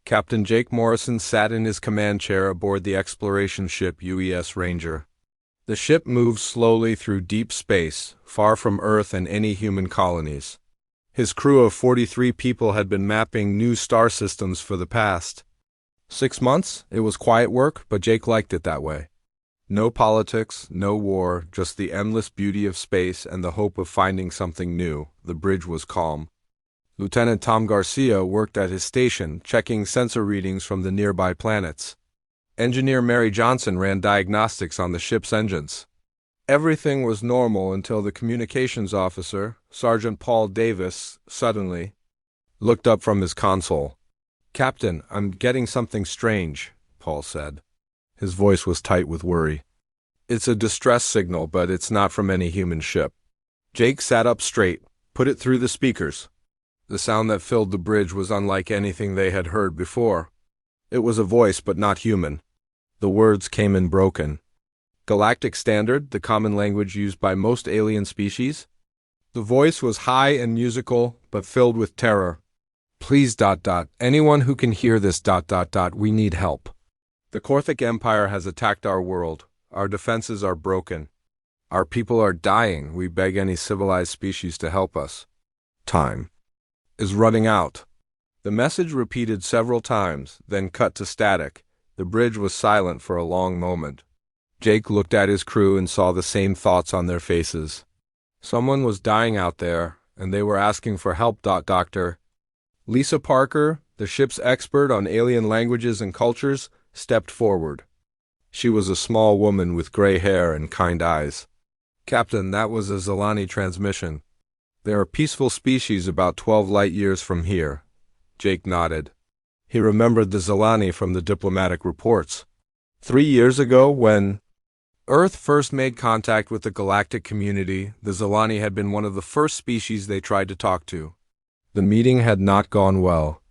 Captain Jake Morrison sat in his command chair aboard the exploration ship UES Ranger. The ship moved slowly through deep space, far from Earth and any human colonies. His crew of 43 people had been mapping new star systems for the past 6 months. It was quiet work, but Jake liked it that way. No politics, no war, just the endless beauty of space and the hope of finding something new. The bridge was calm. Lieutenant Tom Garcia worked at his station, checking sensor readings from the nearby planets. Engineer Mary Johnson ran diagnostics on the ship's engines. Everything was normal until the communications officer, Sergeant Paul Davis, suddenly looked up from his console. "Captain, I'm getting something strange," Paul said. His voice was tight with worry. "It's a distress signal, but it's not from any human ship." Jake sat up straight, put it through the speakers. The sound that filled the bridge was unlike anything they had heard before. It was a voice, but not human. The words came in broken. Galactic Standard, the common language used by most alien species. The voice was high and musical, but filled with terror. "Please, anyone who can hear this, we need help. The Korthic Empire has attacked our world. Our defenses are broken. Our people are dying. We beg any civilized species to help us. Time is running out." The message repeated several times, then cut to static. The bridge was silent for a long moment. Jake looked at his crew and saw the same thoughts on their faces. Someone was dying out there, and they were asking for help. Dr. Lisa Parker, the ship's expert on alien languages and cultures, stepped forward. She was a small woman with gray hair and kind eyes. "Captain, that was a Zilani transmission. They're a peaceful species about 12 light years from here." Jake nodded. He remembered the Zilani from the diplomatic reports. 3 years ago, when Earth first made contact with the galactic community, the Zilani had been one of the first species they tried to talk to. The meeting had not gone well.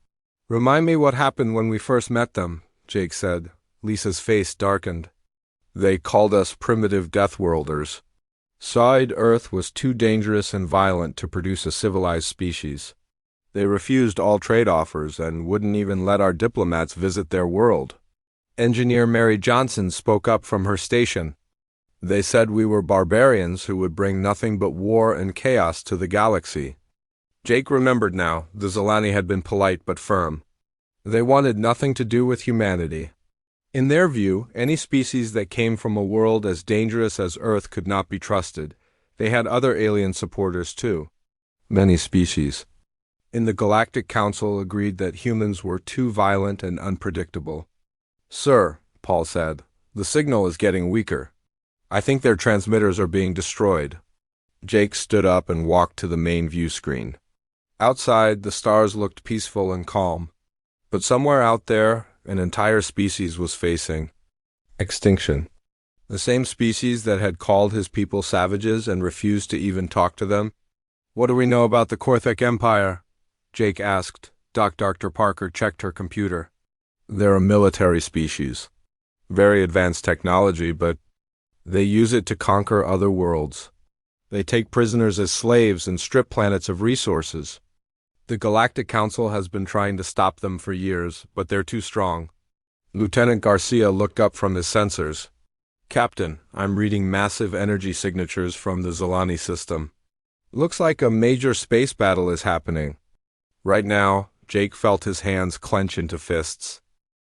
"Remind me what happened when we first met them," Jake said. Lisa's face darkened. "They called us primitive Deathworlders. Said Earth was too dangerous and violent to produce a civilized species. They refused all trade offers and wouldn't even let our diplomats visit their world." Engineer Mary Johnson spoke up from her station. "They said we were barbarians who would bring nothing but war and chaos to the galaxy." Jake remembered now. The Zilani had been polite but firm. They wanted nothing to do with humanity. In their view, any species that came from a world as dangerous as Earth could not be trusted. They had other alien supporters too. Many species in the Galactic Council agreed that humans were too violent and unpredictable. "Sir," Paul said, "the signal is getting weaker. I think their transmitters are being destroyed." Jake stood up and walked to the main view screen. Outside, the stars looked peaceful and calm. But somewhere out there, an entire species was facing extinction. The same species that had called his people savages and refused to even talk to them. "What do we know about the Korthic Empire?" Jake asked. Dr. Parker checked her computer. "They're a military species. Very advanced technology, but they use it to conquer other worlds. They take prisoners as slaves and strip planets of resources. The Galactic Council has been trying to stop them for years, but they're too strong." Lieutenant Garcia looked up from his sensors. "Captain, I'm reading massive energy signatures from the Zilani system. Looks like a major space battle is happening." Right now, Jake felt his hands clench into fists.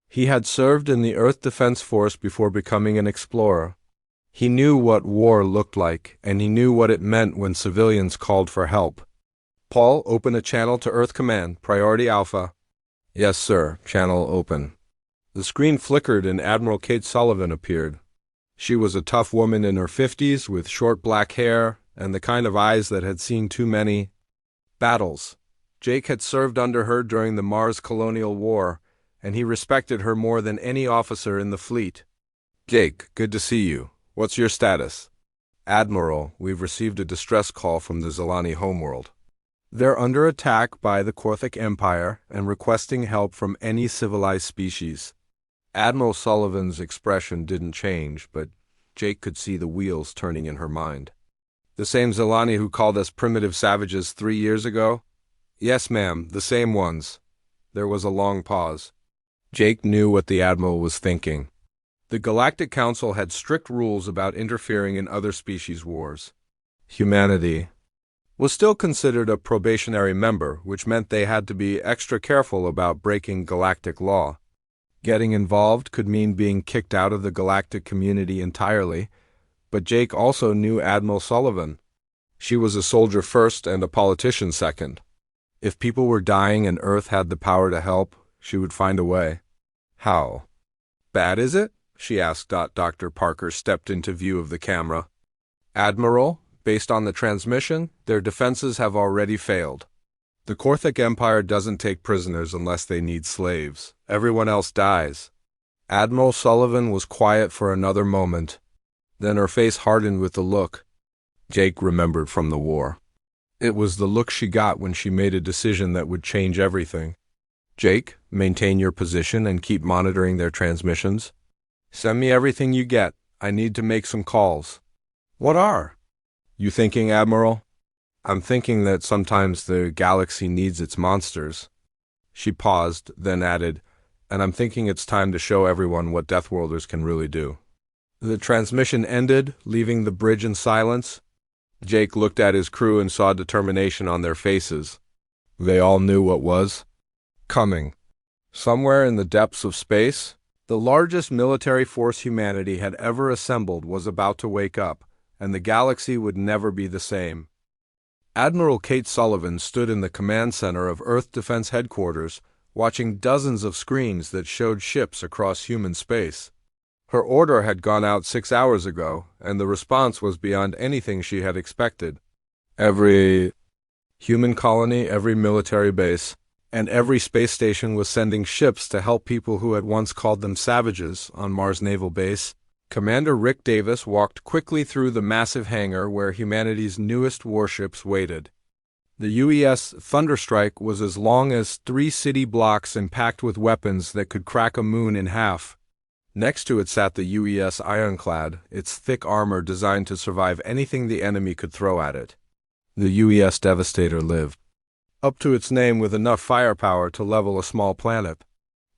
He had served in the Earth Defense Force before becoming an explorer. He knew what war looked like, and he knew what it meant when civilians called for help. "Paul, open a channel to Earth Command, Priority Alpha." "Yes, sir. Channel open." The screen flickered and Admiral Kate Sullivan appeared. She was a tough woman in her 50s with short black hair and the kind of eyes that had seen too many battles. Jake had served under her during the Mars Colonial War, and he respected her more than any officer in the fleet. "Jake, good to see you. What's your status?" "Admiral, we've received a distress call from the Zilani homeworld. They're under attack by the Korthic Empire and requesting help from any civilized species." Admiral Sullivan's expression didn't change, but Jake could see the wheels turning in her mind. "The same Zilani who called us primitive savages 3 years ago?" "Yes, ma'am, the same ones." There was a long pause. Jake knew what the Admiral was thinking. The Galactic Council had strict rules about interfering in other species' wars. Humanity was still considered a probationary member, which meant they had to be extra careful about breaking galactic law. Getting involved could mean being kicked out of the galactic community entirely, but Jake also knew Admiral Sullivan. She was a soldier first and a politician second. If people were dying and Earth had the power to help, she would find a way. How bad is it? She asked. Dr. Parker stepped into view of the camera. Admiral, based on the transmission, their defenses have already failed. The Korthic Empire doesn't take prisoners unless they need slaves. Everyone else dies. Admiral Sullivan was quiet for another moment. Then her face hardened with the look Jake remembered from the war. It was the look she got when she made a decision that would change everything. Jake, maintain your position and keep monitoring their transmissions. Send me everything you get. I need to make some calls. What are you thinking, Admiral? I'm thinking that sometimes the galaxy needs its monsters. She paused, then added, and I'm thinking it's time to show everyone what Deathworlders can really do. The transmission ended, leaving the bridge in silence. Jake looked at his crew and saw determination on their faces. They all knew what was coming. Somewhere in the depths of space, the largest military force humanity had ever assembled was about to wake up, and the galaxy would never be the same. Admiral Kate Sullivan stood in the command center of Earth Defense Headquarters, watching dozens of screens that showed ships across human space. Her order had gone out 6 hours ago, and the response was beyond anything she had expected. Every human colony, every military base, and every space station was sending ships to help people who had once called them savages on Mars Naval Base. Commander Rick Davis walked quickly through the massive hangar where humanity's newest warships waited. The UES Thunderstrike was as long as 3 city blocks and packed with weapons that could crack a moon in half. Next to it sat the UES Ironclad, its thick armor designed to survive anything the enemy could throw at it. The UES Devastator lived up to its name with enough firepower to level a small planet.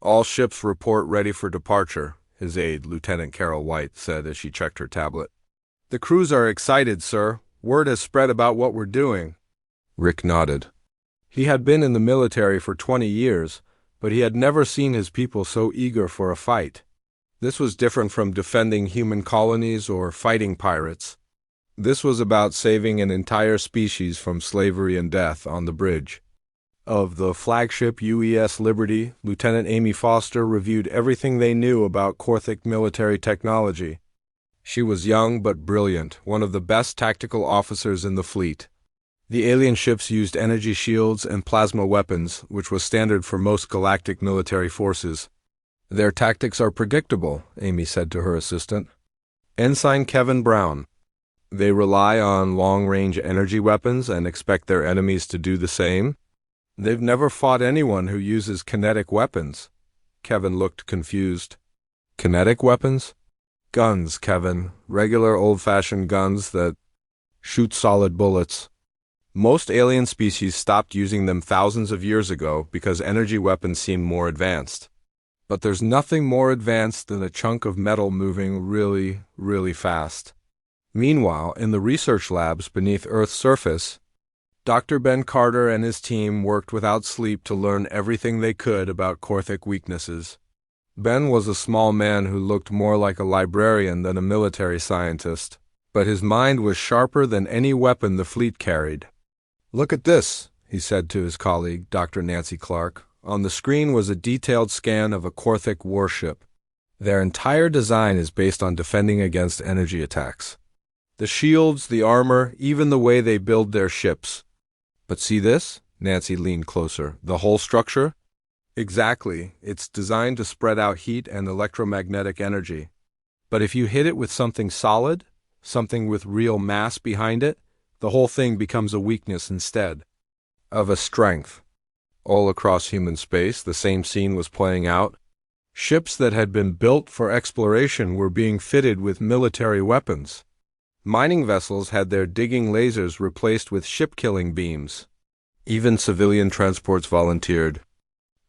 All ships report ready for departure, his aide, Lieutenant Carol White, said as she checked her tablet. The crews are excited, sir. Word has spread about what we're doing. Rick nodded. He had been in the military for 20 years, but he had never seen his people so eager for a fight. This was different from defending human colonies or fighting pirates. This was about saving an entire species from slavery and death on the bridge. Of the flagship UES Liberty, Lieutenant Amy Foster reviewed everything they knew about Korthic military technology. She was young but brilliant, one of the best tactical officers in the fleet. The alien ships used energy shields and plasma weapons, which was standard for most galactic military forces. Their tactics are predictable, Amy said to her assistant. Ensign Kevin Brown. They rely on long-range energy weapons and expect their enemies to do the same. They've never fought anyone who uses kinetic weapons. Kevin looked confused. Kinetic weapons? Guns, Kevin. Regular old-fashioned guns that shoot solid bullets. Most alien species stopped using them thousands of years ago because energy weapons seemed more advanced. But there's nothing more advanced than a chunk of metal moving really, really fast. Meanwhile, in the research labs beneath Earth's surface, Dr. Ben Carter and his team worked without sleep to learn everything they could about Korthic weaknesses. Ben was a small man who looked more like a librarian than a military scientist, but his mind was sharper than any weapon the fleet carried. "Look at this," he said to his colleague, Dr. Nancy Clark. On the screen was a detailed scan of a Korthic warship. Their entire design is based on defending against energy attacks. The shields, the armor, even the way they build their ships. But see this? Nancy leaned closer. The whole structure? Exactly. It's designed to spread out heat and electromagnetic energy. But if you hit it with something solid, something with real mass behind it, the whole thing becomes a weakness instead of a strength. All across human space, the same scene was playing out. Ships that had been built for exploration were being fitted with military weapons. Mining vessels had their digging lasers replaced with ship-killing beams. Even civilian transports volunteered.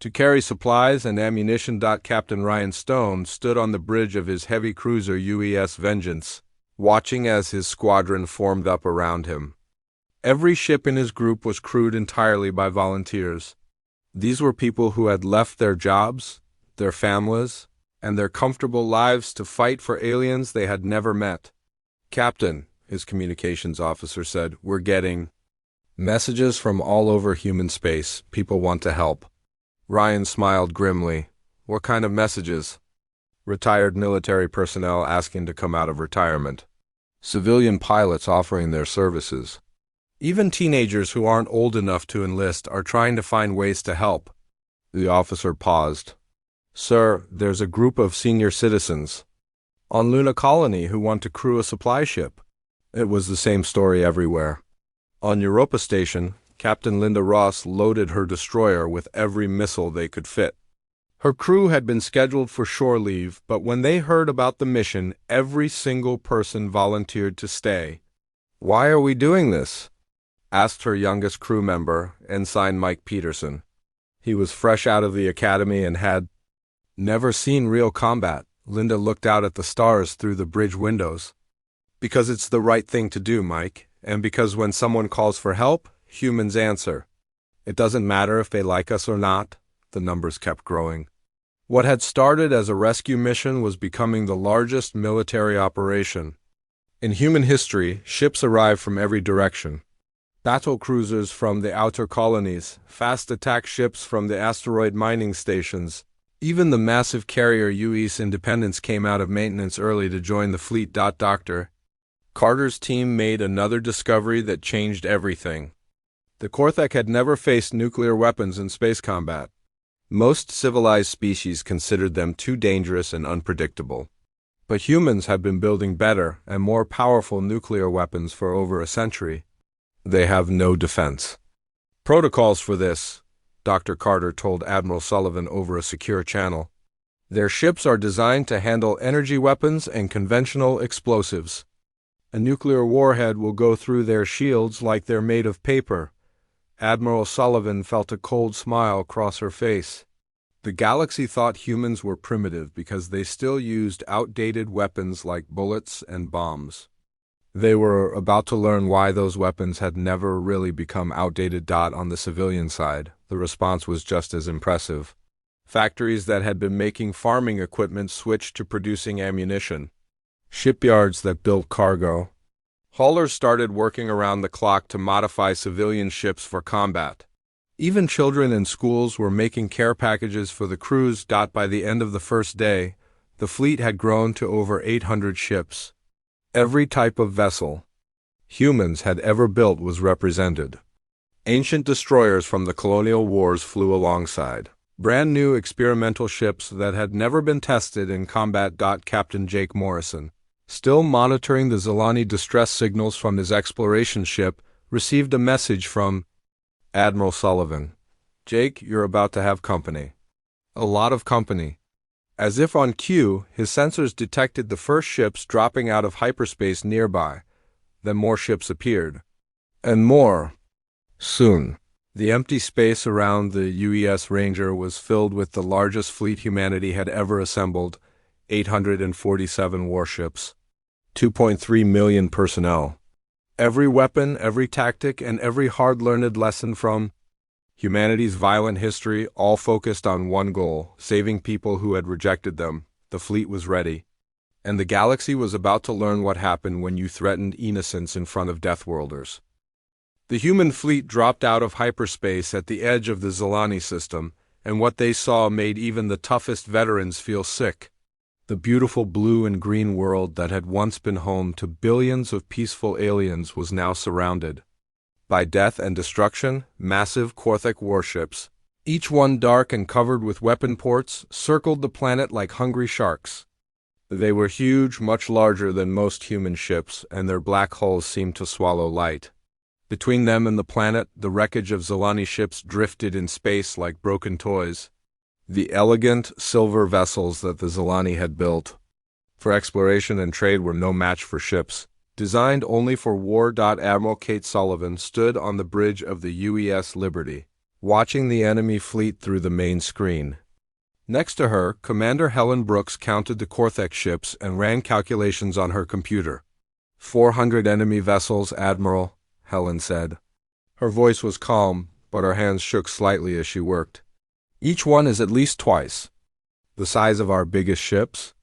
To carry supplies and ammunition. Captain Ryan Stone stood on the bridge of his heavy cruiser UES Vengeance, watching as his squadron formed up around him. Every ship in his group was crewed entirely by volunteers. These were people who had left their jobs, their families, and their comfortable lives to fight for aliens they had never met. "Captain," his communications officer said, "we're getting messages from all over human space. People want to help." Ryan smiled grimly. "What kind of messages?" "Retired military personnel asking to come out of retirement. Civilian pilots offering their services. Even teenagers who aren't old enough to enlist are trying to find ways to help." The officer paused. "Sir, there's a group of senior citizens on Luna Colony who want to crew a supply ship." It was the same story everywhere. On Europa Station, Captain Linda Ross loaded her destroyer with every missile they could fit. Her crew had been scheduled for shore leave, but when they heard about the mission, every single person volunteered to stay. "Why are we doing this?" asked her youngest crew member, Ensign Mike Peterson. He was fresh out of the academy and had never seen real combat. Linda looked out at the stars through the bridge windows. "Because it's the right thing to do, Mike, and because when someone calls for help, humans answer. It doesn't matter if they like us or not." The numbers kept growing. What had started as a rescue mission was becoming the largest military operation in human history. Ships arrived from every direction. Battle cruisers from the outer colonies, fast attack ships from the asteroid mining stations. Even the massive carrier UES Independence came out of maintenance early to join the fleet. Dr. Carter's team made another discovery that changed everything. The Korthek had never faced nuclear weapons in space combat. Most civilized species considered them too dangerous and unpredictable. But humans had been building better and more powerful nuclear weapons for over a century. "They have no defense protocols for this," Dr. Carter told Admiral Sullivan over a secure channel. "Their ships are designed to handle energy weapons and conventional explosives. A nuclear warhead will go through their shields like they're made of paper." Admiral Sullivan felt a cold smile cross her face. The galaxy thought humans were primitive because they still used outdated weapons like bullets and bombs. They were about to learn why those weapons had never really become outdated. On the civilian side, the response was just as impressive. Factories that had been making farming equipment switched to producing ammunition. Shipyards that built cargo. Haulers started working around the clock to modify civilian ships for combat. Even children in schools were making care packages for the crews. By the end of the first day, the fleet had grown to over 800 ships. Every type of vessel humans had ever built was represented. Ancient destroyers from the colonial wars flew alongside. Brand new experimental ships that had never been tested in combat. Captain Jake Morrison, still monitoring the Zilani distress signals from his exploration ship, received a message from Admiral Sullivan. "Jake, you're about to have company." A lot of company. As if on cue, his sensors detected the first ships dropping out of hyperspace nearby. Then more ships appeared. And more. Soon, the empty space around the UES Ranger was filled with the largest fleet humanity had ever assembled, 847 warships, 2.3 million personnel. Every weapon, every tactic, and every hard-learned lesson from humanity's violent history, all focused on one goal: saving people who had rejected them. The fleet was ready. And the galaxy was about to learn what happened when you threatened innocence in front of Deathworlders. The human fleet dropped out of hyperspace at the edge of the Zilani system, and what they saw made even the toughest veterans feel sick. The beautiful blue and green world that had once been home to billions of peaceful aliens was now surrounded by death and destruction. Massive Korthek warships, each one dark and covered with weapon ports, circled the planet like hungry sharks. They were huge, much larger than most human ships, and their black hulls seemed to swallow light. Between them and the planet, the wreckage of Zilani ships drifted in space like broken toys. The elegant, silver vessels that the Zilani had built for exploration and trade were no match for ships designed only for war. Admiral Kate Sullivan stood on the bridge of the UES Liberty. watching the enemy fleet through the main screen. Next to her, Commander Helen Brooks counted the Korthek ships and ran calculations on her computer. 400 enemy vessels, Admiral, Helen said. Her voice was calm, but her hands shook slightly as she worked. Each one is at least twice the size of our biggest ships.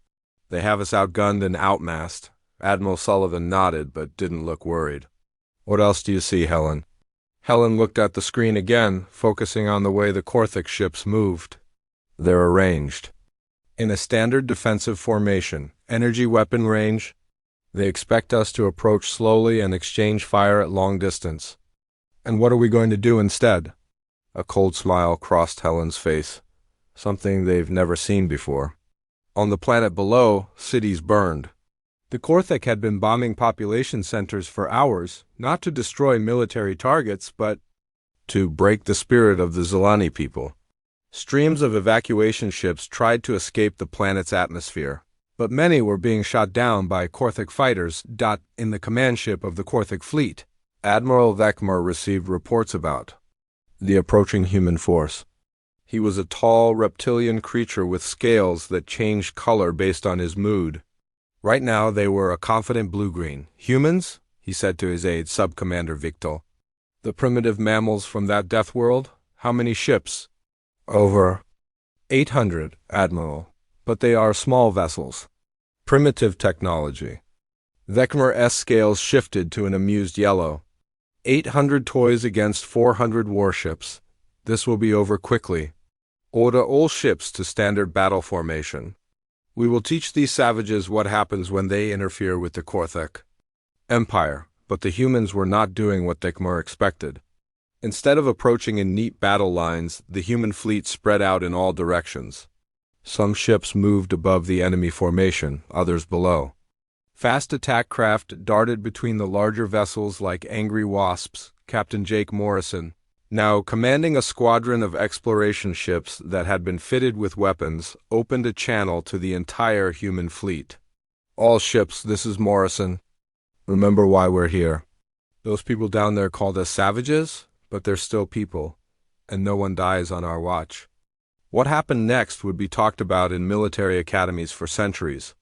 They have us outgunned and outmassed. Admiral Sullivan nodded, but didn't look worried. What else do you see, Helen? Helen looked at the screen again, focusing on the way the Korthek ships moved. They're arranged in a standard defensive formation, energy weapon range. They expect us to approach slowly and exchange fire at long distance. And what are we going to do instead? A cold smile crossed Helen's face, something they've never seen before. On the planet below, cities burned. The Korthek had been bombing population centers for hours, not to destroy military targets, but to break the spirit of the Zelani people. Streams of evacuation ships tried to escape the planet's atmosphere, but many were being shot down by Korthek fighters. In the command ship of the Korthek fleet, Admiral Vekmar received reports about the approaching human force. He was a tall, reptilian creature with scales that changed color based on his mood. Right now they were a confident blue-green. Humans? He said to his aide, Sub-Commander Victor. The primitive mammals from that death world? How many ships? Over 800, Admiral, but they are small vessels. Primitive technology. Vekmar's scales shifted to an amused yellow. 800 toys against 400 warships. This will be over quickly. Order all ships to standard battle formation. We will teach these savages what happens when they interfere with the Korthek Empire, but the humans were not doing what Vekmar expected. Instead of approaching in neat battle lines, the human fleet spread out in all directions. Some ships moved above the enemy formation, others below. Fast attack craft darted between the larger vessels like angry wasps. Captain Jake Morrison, now commanding a squadron of exploration ships that had been fitted with weapons, opened a channel to the entire human fleet. All ships, this is Morrison. Remember why we're here. Those people down there called us savages? But they're still people, and no one dies on our watch. What happened next would be talked about in military academies for centuries.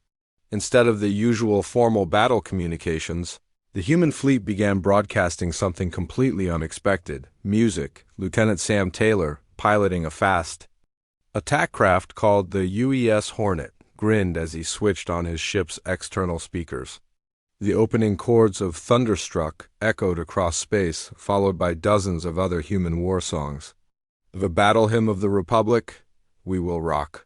Instead of the usual formal battle communications, the human fleet began broadcasting something completely unexpected. Music. Lieutenant Sam Taylor, piloting a fast attack craft called the UES Hornet, grinned as he switched on his ship's external speakers. The opening chords of Thunderstruck echoed across space, followed by dozens of other human war songs. The battle hymn of the Republic, We Will Rock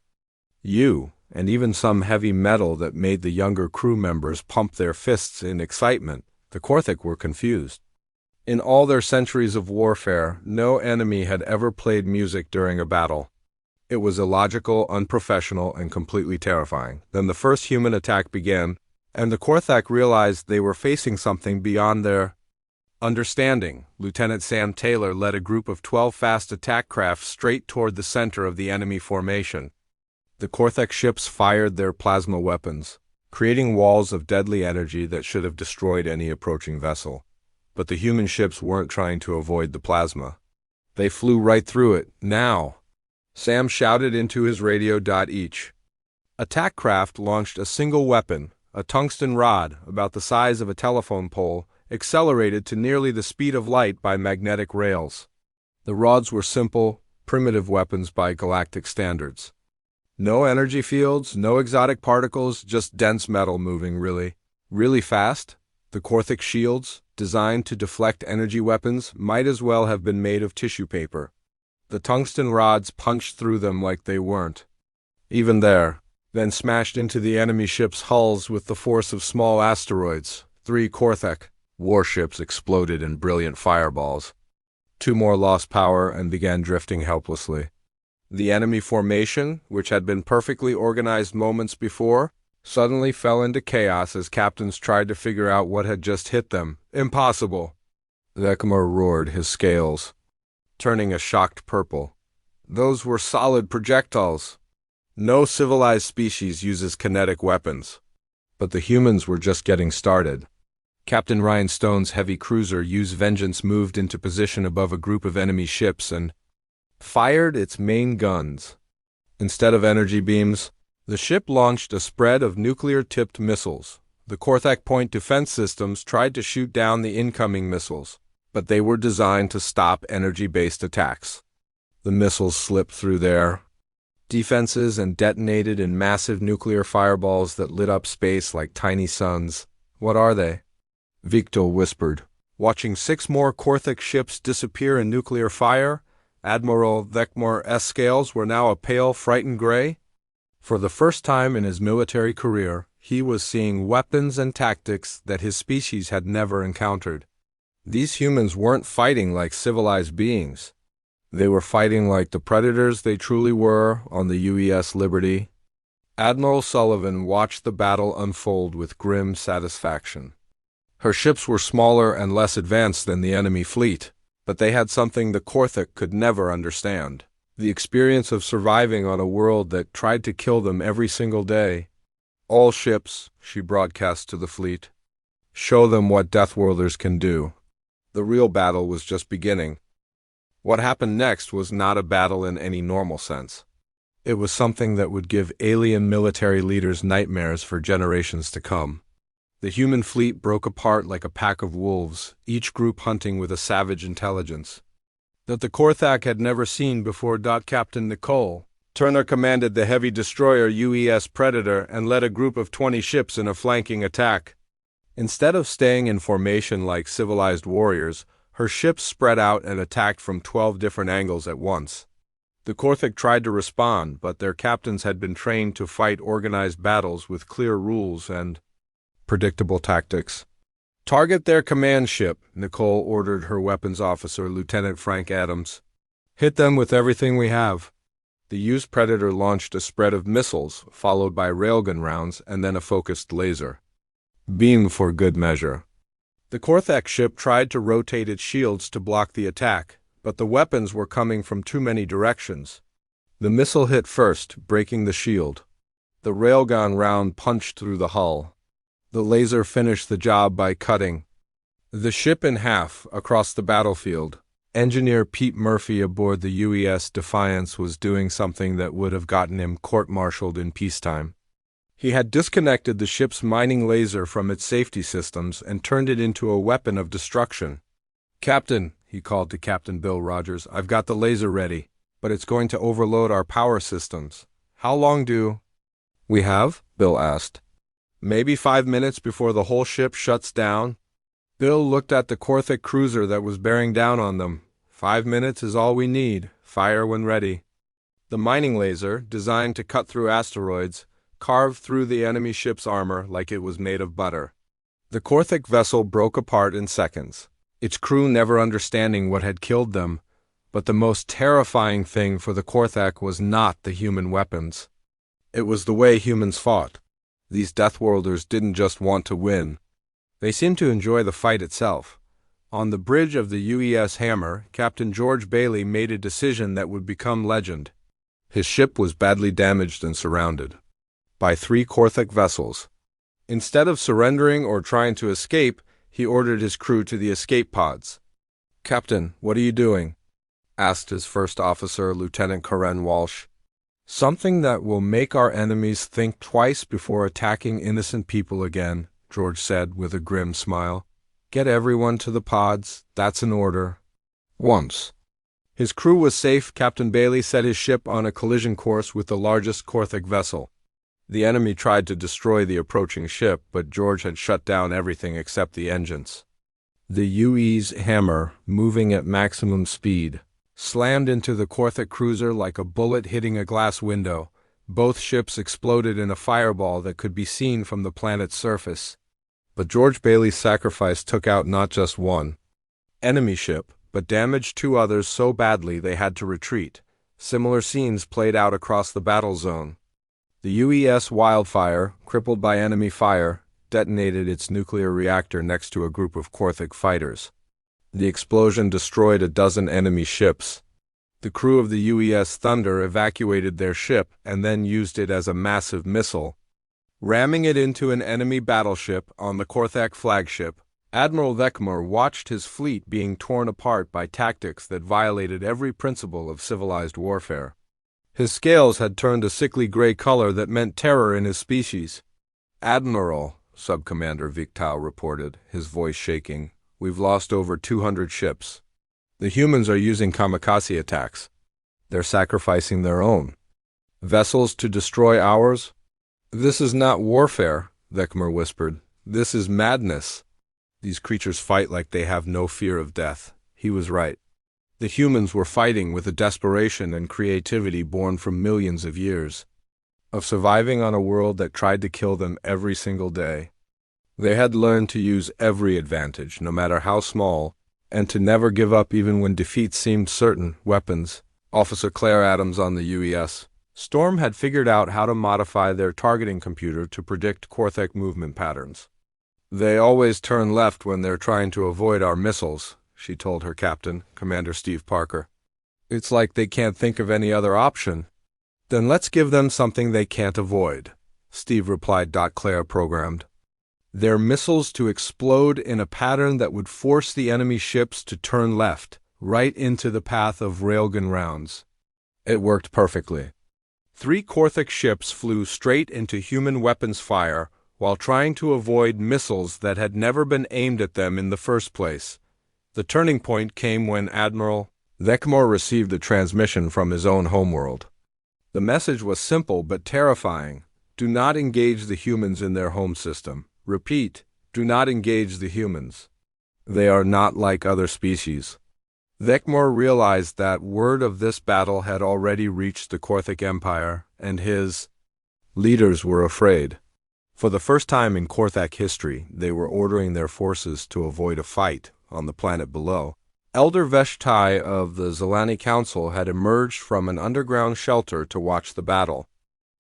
You, and even some heavy metal that made the younger crew members pump their fists in excitement. The Korthek were confused. In all their centuries of warfare, no enemy had ever played music during a battle. It was illogical, unprofessional, and completely terrifying. Then the first human attack began, and the Korthek realized they were facing something beyond their understanding. Lieutenant Sam Taylor led a group of 12 fast attack craft straight toward the center of the enemy formation. The Korthek ships fired their plasma weapons, creating walls of deadly energy that should have destroyed any approaching vessel. But the human ships weren't trying to avoid the plasma. They flew right through it. Now! Sam shouted into his radio. Each attack craft launched a single weapon. A tungsten rod, about the size of a telephone pole, accelerated to nearly the speed of light by magnetic rails. The rods were simple, primitive weapons by galactic standards. No energy fields, no exotic particles, just dense metal moving really fast. The Korthek shields, designed to deflect energy weapons, might as well have been made of tissue paper. The tungsten rods punched through them like they weren't even there, then smashed into the enemy ships' hulls with the force of small asteroids. 3 Korthek warships exploded in brilliant fireballs. 2 more lost power and began drifting helplessly. The enemy formation, which had been perfectly organized moments before, suddenly fell into chaos as captains tried to figure out what had just hit them. Impossible! Vekmar roared, his scales turning a shocked purple. Those were solid projectiles. No civilized species uses kinetic weapons. But the humans were just getting started. Captain Ryan Stone's heavy cruiser Use Vengeance moved into position above a group of enemy ships and fired its main guns. Instead of energy beams, the ship launched a spread of nuclear-tipped missiles. The Korthak point defense systems tried to shoot down the incoming missiles, but they were designed to stop energy-based attacks. The missiles slipped through their defenses and detonated in massive nuclear fireballs that lit up space like tiny suns. "What are they?" Viktor whispered. Watching 6 more Korthak ships disappear in nuclear fire, Admiral Vekmor's scales were now a pale, frightened gray. For the first time in his military career, he was seeing weapons and tactics that his species had never encountered. These humans weren't fighting like civilized beings. They were fighting like the predators they truly were on the UES Liberty. Admiral Sullivan watched the battle unfold with grim satisfaction. Her ships were smaller and less advanced than the enemy fleet, but they had something the Korthak could never understand: the experience of surviving on a world that tried to kill them every single day. "All ships," she broadcast to the fleet. "Show them what Deathworlders can do." The real battle was just beginning. What happened next was not a battle in any normal sense. It was something that would give alien military leaders nightmares for generations to come. The human fleet broke apart like a pack of wolves, each group hunting with a savage intelligence that the Korthak had never seen before. Captain Nicole Turner commanded the heavy destroyer UES Predator and led a group of 20 ships in a flanking attack. Instead of staying in formation like civilized warriors, her ships spread out and attacked from 12 different angles at once. The Korthak tried to respond, but their captains had been trained to fight organized battles with clear rules and predictable tactics. "Target their command ship," Nicole ordered her weapons officer, Lieutenant Frank Adams. "Hit them with everything we have." The used Predator launched a spread of missiles, followed by railgun rounds and then a focused laser beam for good measure. The Korthak ship tried to rotate its shields to block the attack, but the weapons were coming from too many directions. The missile hit first, breaking the shield. The railgun round punched through the hull. The laser finished the job by cutting the ship in half across the battlefield. Engineer Pete Murphy aboard the UES Defiance was doing something that would have gotten him court-martialed in peacetime. He had disconnected the ship's mining laser from its safety systems and turned it into a weapon of destruction. "Captain," he called to Captain Bill Rogers, "I've got the laser ready, but it's going to overload our power systems. How long do we have?" Bill asked. "Maybe 5 minutes before the whole ship shuts down." Bill looked at the Korthak cruiser that was bearing down on them. 5 minutes is all we need. Fire when ready." The mining laser, designed to cut through asteroids, carved through the enemy ship's armor like it was made of butter. The Korthak vessel broke apart in seconds, its crew never understanding what had killed them. But the most terrifying thing for the Korthak was not the human weapons. It was the way humans fought. These Deathworlders didn't just want to win. They seemed to enjoy the fight itself. On the bridge of the UES Hammer, Captain George Bailey made a decision that would become legend. His ship was badly damaged and surrounded by 3 Korthak vessels. Instead of surrendering or trying to escape, he ordered his crew to the escape pods. "Captain, what are you doing?" asked his first officer, Lieutenant Karen Walsh. "Something that will make our enemies think twice before attacking innocent people again," George said with a grim smile. "Get everyone to the pods, that's an order." Once his crew was safe, Captain Bailey set his ship on a collision course with the largest Korthak vessel. The enemy tried to destroy the approaching ship, but George had shut down everything except the engines. The UES Hammer, moving at maximum speed, slammed into the Korthak cruiser like a bullet hitting a glass window. Both ships exploded in a fireball that could be seen from the planet's surface. But George Bailey's sacrifice took out not just one enemy ship, but damaged 2 others so badly they had to retreat. Similar scenes played out across the battle zone. The UES Wildfire, crippled by enemy fire, detonated its nuclear reactor next to a group of Korthak fighters. The explosion destroyed a dozen enemy ships. The crew of the UES Thunder evacuated their ship and then used it as a massive missile, ramming it into an enemy battleship on the Korthak flagship. Admiral Vekmar watched his fleet being torn apart by tactics that violated every principle of civilized warfare. His scales had turned a sickly gray color that meant terror in his species. "Admiral," Subcommander Viktal reported, his voice shaking, "we've lost over 200 ships. The humans are using kamikaze attacks. They're sacrificing their own vessels to destroy ours." "This is not warfare," Vekmar whispered. "This is madness. These creatures fight like they have no fear of death." He was right. The humans were fighting with a desperation and creativity born from millions of years of surviving on a world that tried to kill them every single day. They had learned to use every advantage, no matter how small, and to never give up even when defeat seemed certain. Weapons. Officer Claire Adams on the UES Storm had figured out how to modify their targeting computer to predict Korthek movement patterns. "They always turn left when they're trying to avoid our missiles," she told her captain, Commander Steve Parker. "It's like they can't think of any other option." "Then let's give them something they can't avoid," Steve replied. Claire programmed their missiles to explode in a pattern that would force the enemy ships to turn left, right into the path of railgun rounds. It worked perfectly. 3 Korthek ships flew straight into human weapons fire while trying to avoid missiles that had never been aimed at them in the first place. The turning point came when Admiral Vekmar received a transmission from his own homeworld. The message was simple but terrifying. "Do not engage the humans in their home system. Repeat, do not engage the humans. They are not like other species." Vekmar realized that word of this battle had already reached the Korthek Empire, and his leaders were afraid. For the first time in Korthek history, they were ordering their forces to avoid a fight on the planet below. Elder Veshtai of the Zelani Council had emerged from an underground shelter to watch the battle.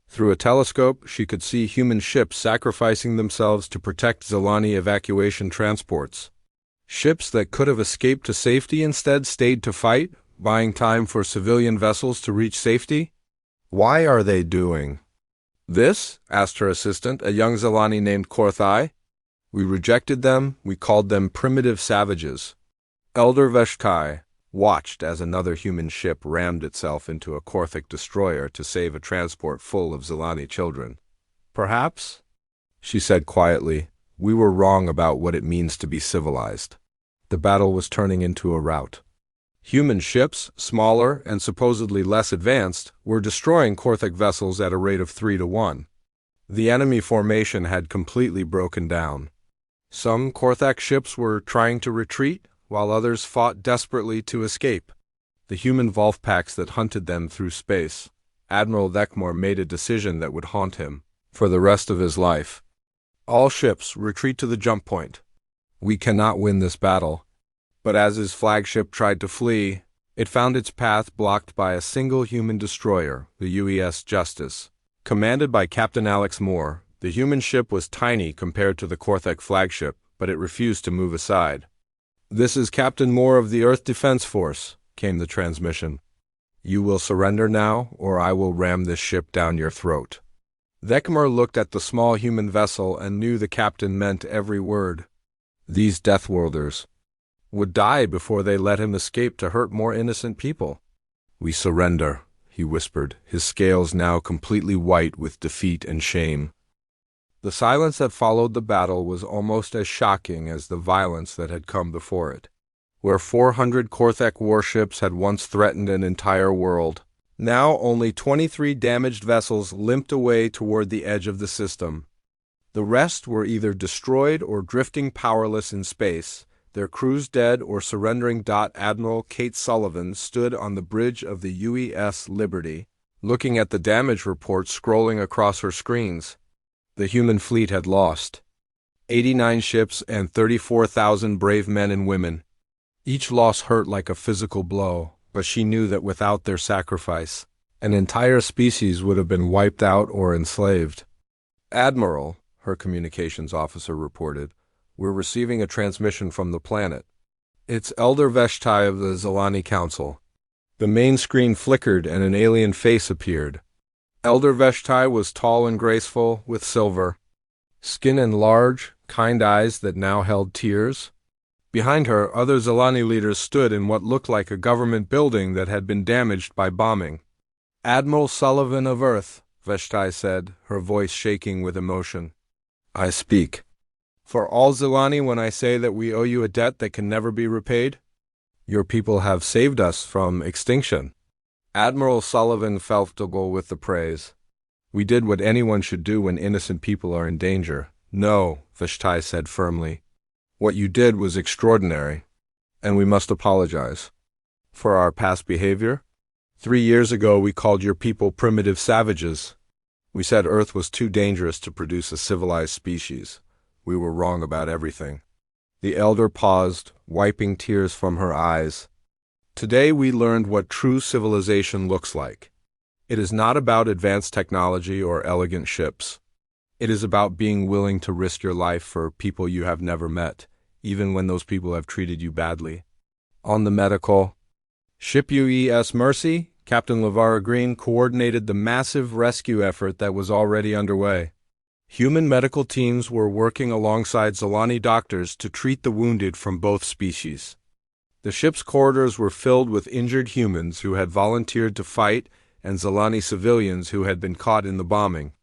Through a telescope, she could see human ships sacrificing themselves to protect Zelani evacuation transports. Ships that could have escaped to safety instead stayed to fight, buying time for civilian vessels to reach safety. "Why are they doing this?" asked her assistant, a young Zelani named Korthai. "We rejected them. We called them primitive savages." Elder Veshkai watched as another human ship rammed itself into a Korthek destroyer to save a transport full of Zelani children. "Perhaps," she said quietly, "we were wrong about what it means to be civilized." The battle was turning into a rout. Human ships, smaller and supposedly less advanced, were destroying Korthek vessels at a rate of 3-1. The enemy formation had completely broken down. Some Korthek ships were trying to retreat, while others fought desperately to escape. The human Volfpacks that hunted them through space. Admiral Vekmar made a decision that would haunt him for the rest of his life. "All ships, retreat to the jump point. We cannot win this battle." But as his flagship tried to flee, it found its path blocked by a single human destroyer, the UES Justice. Commanded by Captain Alex Moore, the human ship was tiny compared to the Korthek flagship, but it refused to move aside. "This is Captain Moore of the Earth Defense Force," came the transmission. "You will surrender now, or I will ram this ship down your throat." Vekmar looked at the small human vessel and knew the captain meant every word. These Deathworlders would die before they let him escape to hurt more innocent people. "We surrender," he whispered, his scales now completely white with defeat and shame. The silence that followed the battle was almost as shocking as the violence that had come before it. Where 400 Korthek warships had once threatened an entire world, now only 23 damaged vessels limped away toward the edge of the system. The rest were either destroyed or drifting powerless in space, their crews dead or surrendering. Admiral Kate Sullivan stood on the bridge of the UES Liberty, looking at the damage reports scrolling across her screens. The human fleet had lost 89 ships and 34,000 brave men and women. Each loss hurt like a physical blow, but she knew that without their sacrifice, an entire species would have been wiped out or enslaved. "Admiral," her communications officer reported, "we're receiving a transmission from the planet. It's Elder Veshtai of the Zelani Council." The main screen flickered and an alien face appeared. Elder Veshtai was tall and graceful, with silver skin and large, kind eyes that now held tears. Behind her, other Zilani leaders stood in what looked like a government building that had been damaged by bombing. "Admiral Sullivan of Earth," Vashti said, her voice shaking with emotion. "I speak for all Zilani when I say that we owe you a debt that can never be repaid. Your people have saved us from extinction." Admiral Sullivan felt to go with the praise. "We did what anyone should do when innocent people are in danger." "No," Vashti said firmly. "What you did was extraordinary, and we must apologize for our past behavior. 3 years ago we called your people primitive savages. We said Earth was too dangerous to produce a civilized species. We were wrong about everything." The elder paused, wiping tears from her eyes. "Today we learned what true civilization looks like. It is not about advanced technology or elegant ships. It is about being willing to risk your life for people you have never met, even when those people have treated you badly." On the medical ship UES Mercy, Captain LeVar Green coordinated the massive rescue effort that was already underway. Human medical teams were working alongside Zilani doctors to treat the wounded from both species. The ship's corridors were filled with injured humans who had volunteered to fight and Zilani civilians who had been caught in the bombing.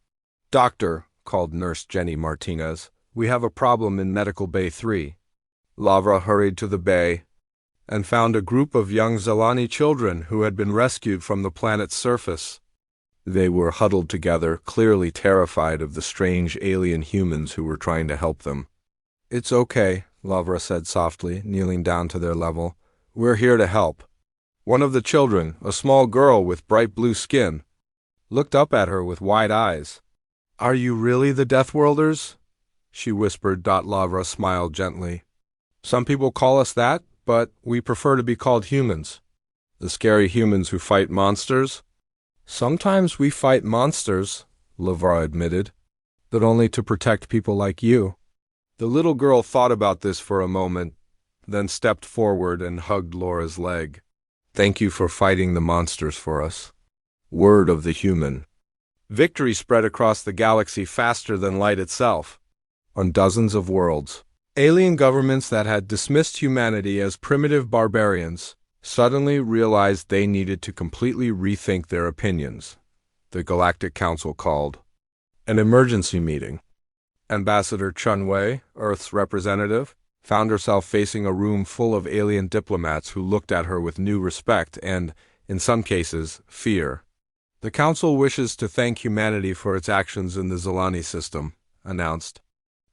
"Doctor," called Nurse Jenny Martinez, "we have a problem in Medical Bay 3. Lavra hurried to the bay and found a group of young Zilani children who had been rescued from the planet's surface. They were huddled together, clearly terrified of the strange alien humans who were trying to help them." "It's okay," Lavra said softly, kneeling down to their level. "We're here to help." One of the children, a small girl with bright blue skin, looked up at her with wide eyes. "Are you really the Deathworlders?" she whispered. Lavra smiled gently. "Some people call us that, but we prefer to be called humans. The scary humans who fight monsters?" "Sometimes we fight monsters," Lavra admitted, "but only to protect people like you." The little girl thought about this for a moment, then stepped forward and hugged Laura's leg. "Thank you for fighting the monsters for us." Word of the human. Victory spread across the galaxy faster than light itself. On dozens of worlds, alien governments that had dismissed humanity as primitive barbarians suddenly realized they needed to completely rethink their opinions. The Galactic Council called an emergency meeting. Ambassador Chun-Wei, Earth's representative, found herself facing a room full of alien diplomats who looked at her with new respect and, in some cases, fear. "The Council wishes to thank humanity for its actions in the Zilani system," announced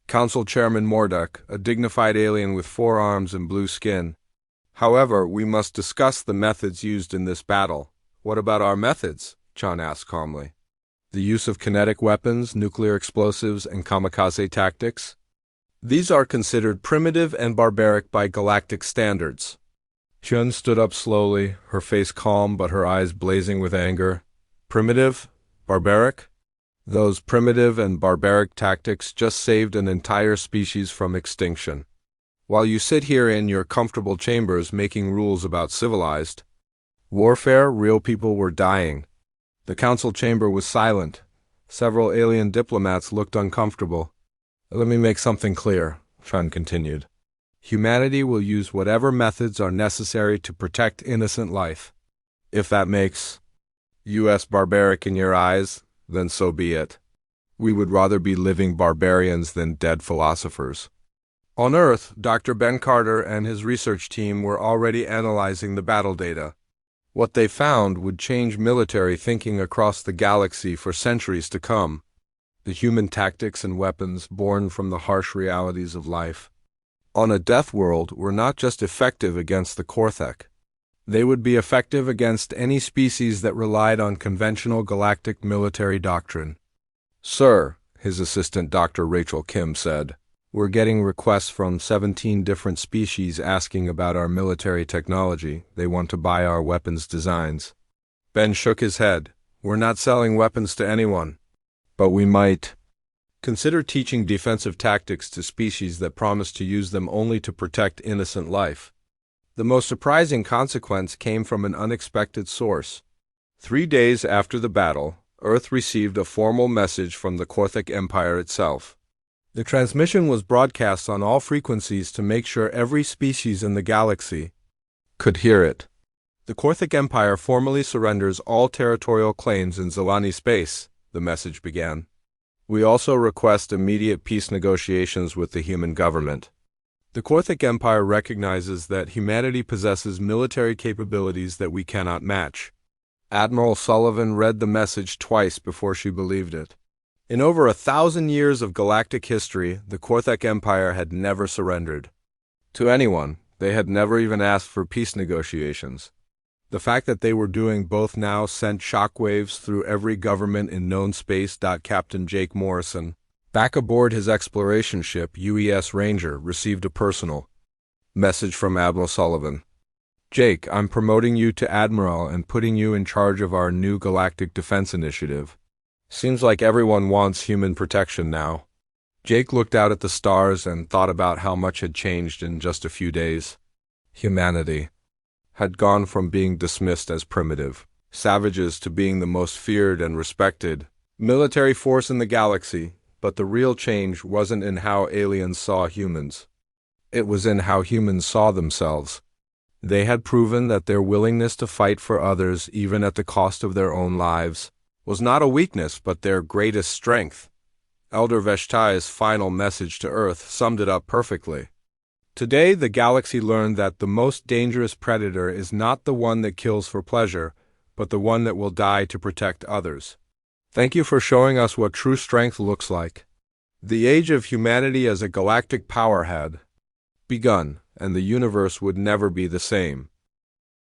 Council Chairman Mordek, a dignified alien with 4 arms and blue skin. "However, we must discuss the methods used in this battle." "What about our methods?" Chun asked calmly. "The use of kinetic weapons, nuclear explosives, and kamikaze tactics. These are considered primitive and barbaric by galactic standards." Chun stood up slowly, her face calm but her eyes blazing with anger. "Primitive? Barbaric? Those primitive and barbaric tactics just saved an entire species from extinction. While you sit here in your comfortable chambers making rules about civilized warfare, real people were dying." The council chamber was silent. Several alien diplomats looked uncomfortable. "Let me make something clear," Chun continued. "Humanity will use whatever methods are necessary to protect innocent life. If that makes U.S. barbaric in your eyes, then so be it. We would rather be living barbarians than dead philosophers." On Earth, Dr. Ben Carter and his research team were already analyzing the battle data. What they found would change military thinking across the galaxy for centuries to come. The human tactics and weapons born from the harsh realities of life on a death world were not just effective against the Korthek. They would be effective against any species that relied on conventional galactic military doctrine. "Sir," his assistant Dr. Rachel Kim said, "we're getting requests from 17 different species asking about our military technology. They want to buy our weapons designs." Ben shook his head. "We're not selling weapons to anyone. But we might consider teaching defensive tactics to species that promise to use them only to protect innocent life." The most surprising consequence came from an unexpected source. 3 days after the battle, Earth received a formal message from the Korthik Empire itself. The transmission was broadcast on all frequencies to make sure every species in the galaxy could hear it. The Korthic Empire formally surrenders all territorial claims in Zelani space, the message began. We also request immediate peace negotiations with the human government. The Korthic Empire recognizes that humanity possesses military capabilities that we cannot match. Admiral Sullivan read the message twice before she believed it. In over 1,000 years of galactic history, the Korthic Empire had never surrendered. To anyone, they had never even asked for peace negotiations. The fact that they were doing both now sent shockwaves through every government in known space. Captain Jake Morrison, back aboard his exploration ship UES Ranger, received a personal message from Admiral Sullivan. Jake, I'm promoting you to Admiral and putting you in charge of our new Galactic Defense Initiative. Seems like everyone wants human protection now. Jake looked out at the stars and thought about how much had changed in just a few days. Humanity had gone from being dismissed as primitive savages to being the most feared and respected military force in the galaxy, but the real change wasn't in how aliens saw humans. It was in how humans saw themselves. They had proven that their willingness to fight for others, even at the cost of their own lives, was not a weakness but their greatest strength. Elder Veshtai's final message to Earth summed it up perfectly. Today, the galaxy learned that the most dangerous predator is not the one that kills for pleasure, but the one that will die to protect others. Thank you for showing us what true strength looks like. The age of humanity as a galactic power had begun, and the universe would never be the same.